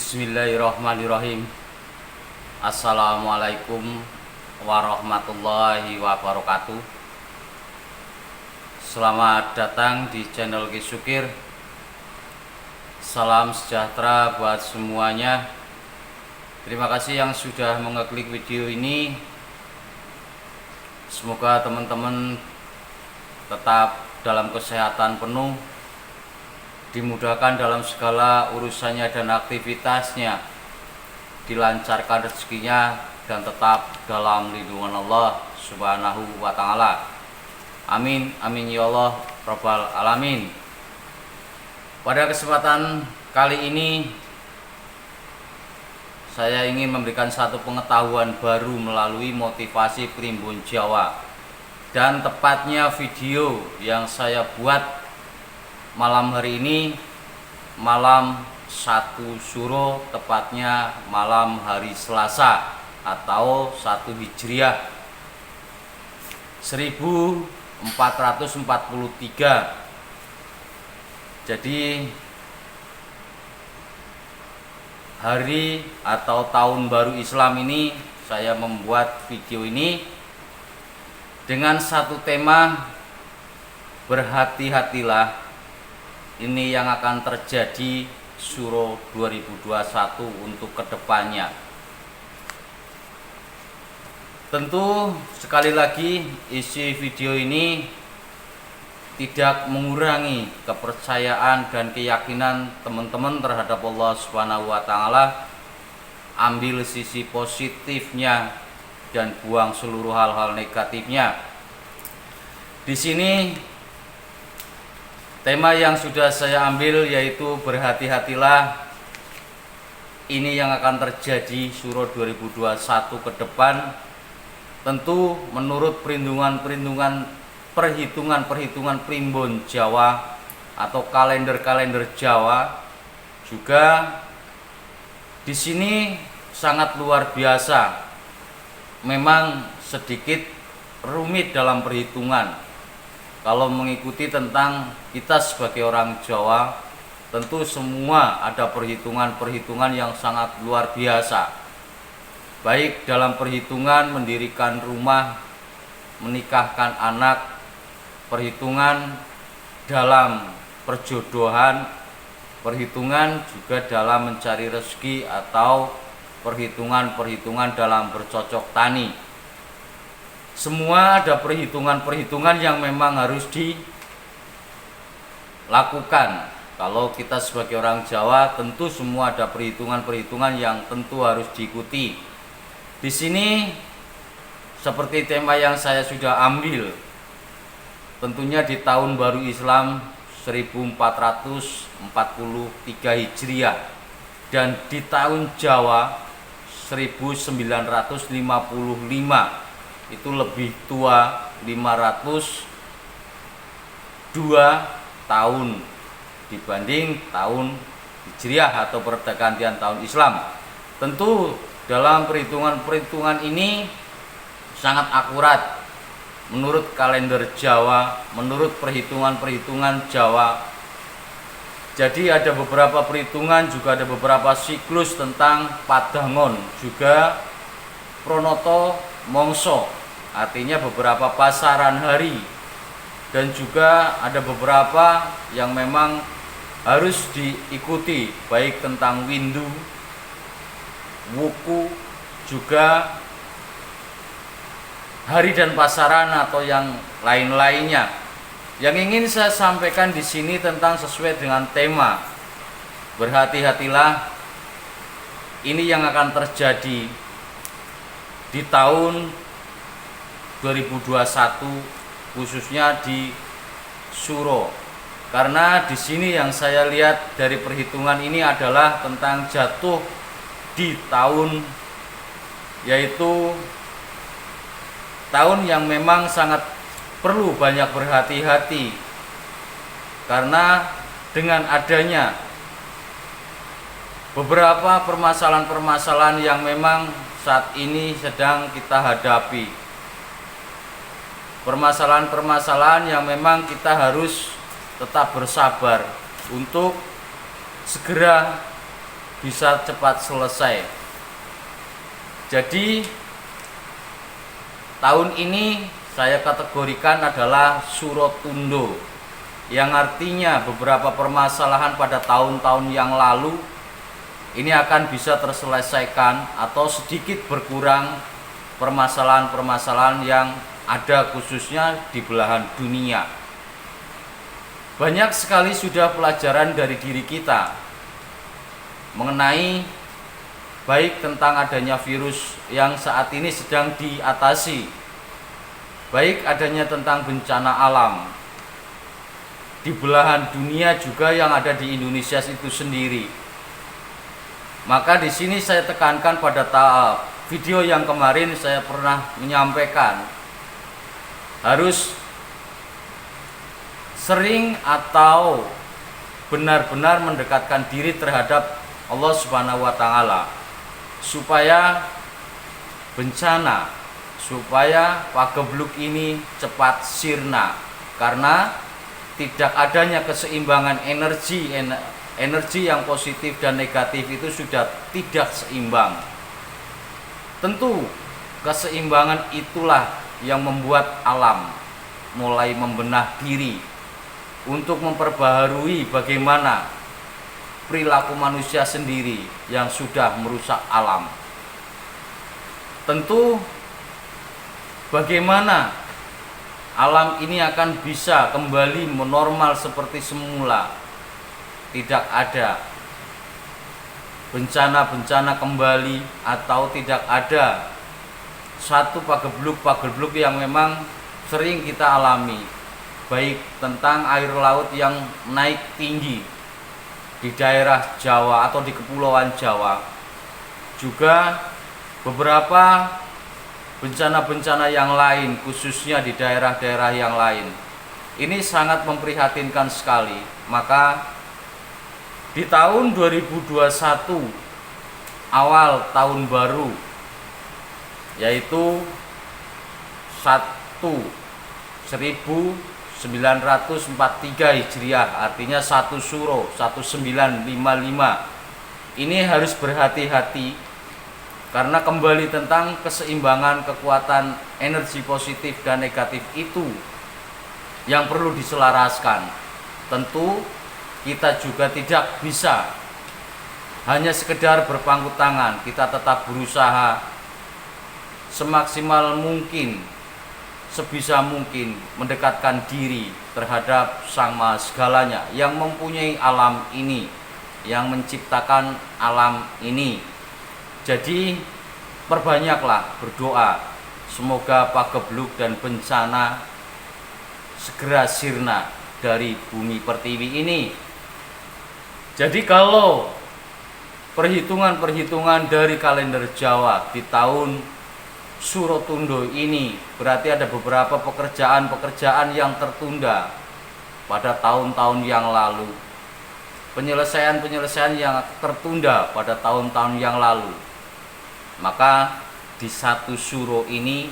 Bismillahirrahmanirrahim. Assalamualaikum warahmatullahi wabarakatuh. Selamat datang di channel Ki Sukir. Salam sejahtera buat semuanya. Terima kasih yang sudah mengeklik video ini. Semoga teman-teman tetap dalam kesehatan penuh, dimudahkan dalam segala urusannya dan aktivitasnya, dilancarkan rezekinya, dan tetap dalam lindungan Allah Subhanahu wa Ta'ala. Amin, amin ya Allah Rabbal Alamin. Pada kesempatan kali ini, saya ingin memberikan satu pengetahuan baru melalui motivasi Primbon Jawa, dan tepatnya video yang saya buat malam hari ini, malam 1 Syuro, tepatnya malam hari Selasa atau 1 Hijriah 1443. Jadi hari atau tahun baru Islam ini saya membuat video ini dengan satu tema, berhati-hatilah. Ini yang akan terjadi Syuro 2021 untuk kedepannya. Tentu sekali lagi isi video ini tidak mengurangi kepercayaan dan keyakinan teman-teman terhadap Allah Subhanahu wa Ta'ala. Ambil sisi positifnya dan buang seluruh hal-hal negatifnya. Di sini tema yang sudah saya ambil yaitu berhati-hatilah. Ini yang akan terjadi Syuro 2021 ke depan. Tentu menurut perhitungan Primbon Jawa atau kalender Jawa juga di sini sangat luar biasa. Memang sedikit rumit dalam perhitungan. Kalau mengikuti tentang kita sebagai orang Jawa, tentu semua ada perhitungan-perhitungan yang sangat luar biasa. Baik dalam perhitungan mendirikan rumah, menikahkan anak, perhitungan dalam perjodohan, perhitungan juga dalam mencari rezeki, atau perhitungan-perhitungan dalam bercocok tani. Semua ada perhitungan-perhitungan yang memang harus dilakukan. Kalau kita sebagai orang Jawa, tentu semua ada perhitungan-perhitungan yang tentu harus diikuti. Di sini seperti tema yang saya sudah ambil, tentunya di tahun baru Islam 1443 Hijriah, dan di tahun Jawa 1955. Itu lebih tua 502 tahun dibanding tahun Hijriah atau pergantian tahun Islam. Tentu dalam perhitungan ini sangat akurat menurut kalender Jawa, menurut perhitungan Jawa. Jadi ada beberapa perhitungan, juga ada beberapa siklus tentang Padangon, juga Pronoto Mongso, artinya beberapa pasaran hari, dan juga ada beberapa yang memang harus diikuti, baik tentang windu, wuku, juga hari dan pasaran atau yang lain-lainnya. Yang ingin saya sampaikan di sini tentang sesuai dengan tema berhati-hatilah. Ini yang akan terjadi di tahun 2021, khususnya di Syuro. Karena di sini yang saya lihat dari perhitungan ini adalah tentang jatuh di tahun, yaitu tahun yang memang sangat perlu banyak berhati-hati. Karena dengan adanya beberapa permasalahan-permasalahan yang memang saat ini sedang kita hadapi, permasalahan-permasalahan yang memang kita harus tetap bersabar untuk segera bisa cepat selesai. Jadi tahun ini saya kategorikan adalah Surotundo, yang artinya beberapa permasalahan pada tahun-tahun yang lalu ini akan bisa terselesaikan atau sedikit berkurang permasalahan-permasalahan yang ada khususnya di belahan dunia. Banyak sekali sudah pelajaran dari diri kita mengenai baik tentang adanya virus yang saat ini sedang diatasi, baik adanya tentang bencana alam di belahan dunia juga yang ada di Indonesia itu sendiri. Maka di sini saya tekankan pada video yang kemarin saya pernah menyampaikan, harus sering atau benar-benar mendekatkan diri terhadap Allah Subhanahu wa Ta'ala, supaya bencana, supaya pagebluk ini cepat sirna, karena tidak adanya keseimbangan energi yang positif dan negatif itu sudah tidak seimbang. Tentu keseimbangan itulah yang membuat alam mulai membenah diri untuk memperbaharui bagaimana perilaku manusia sendiri yang sudah merusak alam. Tentu bagaimana alam ini akan bisa kembali menormal seperti semula, tidak ada bencana-bencana kembali, atau tidak ada satu pagebluk yang memang sering kita alami, baik tentang air laut yang naik tinggi di daerah Jawa atau di Kepulauan Jawa, juga beberapa bencana-bencana yang lain khususnya di daerah-daerah yang lain. Ini sangat memprihatinkan sekali. Maka di tahun 2021 awal tahun baru, yaitu 1943 Hijriah, artinya 1 Suro 1955, ini harus berhati-hati karena kembali tentang keseimbangan kekuatan energi positif dan negatif itu yang perlu diselaraskan. Tentu kita juga tidak bisa hanya sekedar berpangku tangan, kita tetap berusaha semaksimal mungkin, sebisa mungkin mendekatkan diri terhadap Sang Maha Segalanya yang mempunyai alam ini, yang menciptakan alam ini. Jadi perbanyaklah berdoa, semoga pagebluk dan bencana segera sirna dari bumi pertiwi ini. Jadi kalau perhitungan-perhitungan dari kalender Jawa di tahun Surotundo ini, berarti ada beberapa pekerjaan-pekerjaan yang tertunda pada tahun-tahun yang lalu, penyelesaian-penyelesaian yang tertunda pada tahun-tahun yang lalu. Maka di 1 Suro ini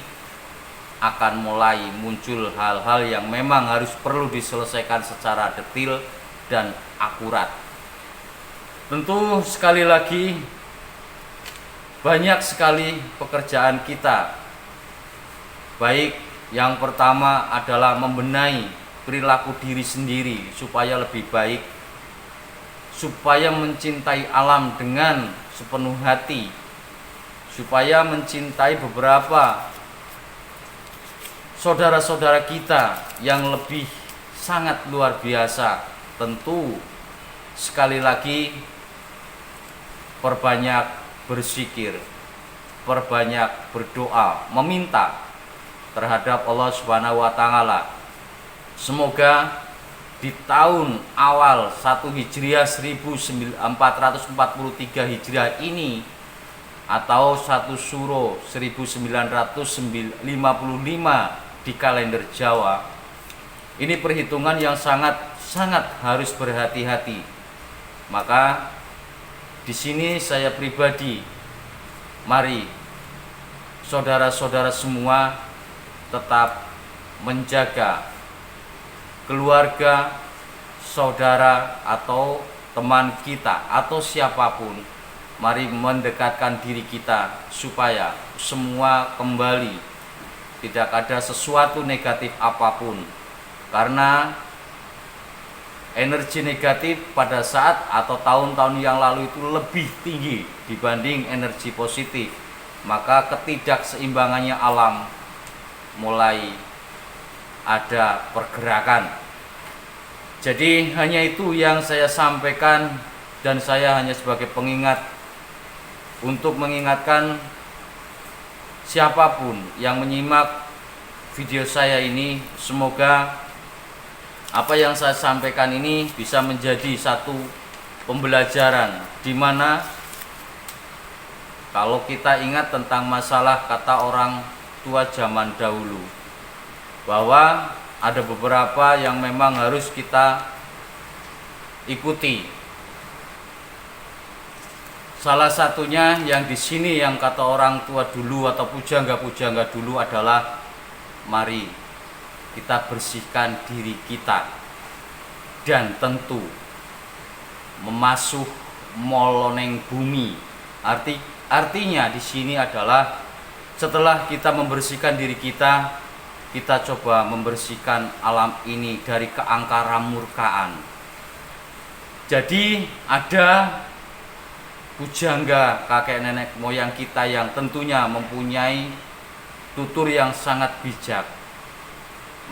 akan mulai muncul hal-hal yang memang harus perlu diselesaikan secara detail dan akurat. Tentu sekali lagi banyak sekali pekerjaan kita. Baik, yang pertama adalah membenahi perilaku diri sendiri supaya lebih baik, supaya mencintai alam dengan sepenuh hati, supaya mencintai beberapa saudara-saudara kita yang lebih sangat luar biasa. Tentu sekali lagi perbanyak berzikir, perbanyak berdoa, meminta terhadap Allah Subhanahu wa Ta'ala. Semoga di tahun awal 1 Hijriah 1443 Hijriah ini, atau 1 Suro 1955 di kalender Jawa, ini perhitungan yang sangat harus berhati-hati. Maka di sini saya pribadi, mari saudara-saudara semua tetap menjaga keluarga, saudara atau teman kita atau siapapun mari mendekatkan diri kita supaya semua kembali, tidak ada sesuatu negatif apapun. Karena energi negatif pada saat atau tahun-tahun yang lalu itu lebih tinggi dibanding energi positif. Maka ketidakseimbangannya alam mulai ada pergerakan. Jadi hanya itu yang saya sampaikan, dan saya hanya sebagai pengingat untuk mengingatkan siapapun yang menyimak video saya ini, semoga apa yang saya sampaikan ini bisa menjadi satu pembelajaran, di mana kalau kita ingat tentang masalah kata orang tua zaman dahulu, bahwa ada beberapa yang memang harus kita ikuti. Salah satunya yang di sini yang kata orang tua dulu atau pujangga-pujangga dulu adalah mari kita bersihkan diri kita, dan tentu memasuh moloneng bumi. Artinya di sini adalah setelah kita membersihkan diri kita, kita coba membersihkan alam ini dari keangkaran murkaan. Jadi ada pujangga kakek nenek moyang kita yang tentunya mempunyai tutur yang sangat bijak,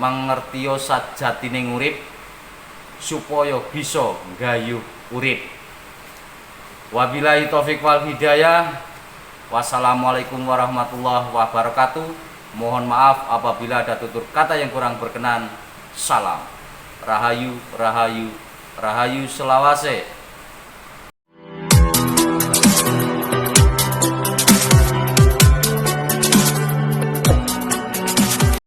mangertio sajatine urip supaya bisa nggayuh urip. Wabillahi taufik wal hidayah. Wassalamualaikum warahmatullahi wabarakatuh. Mohon maaf apabila ada tutur kata yang kurang berkenan. Salam. Rahayu, rahayu, rahayu selawase.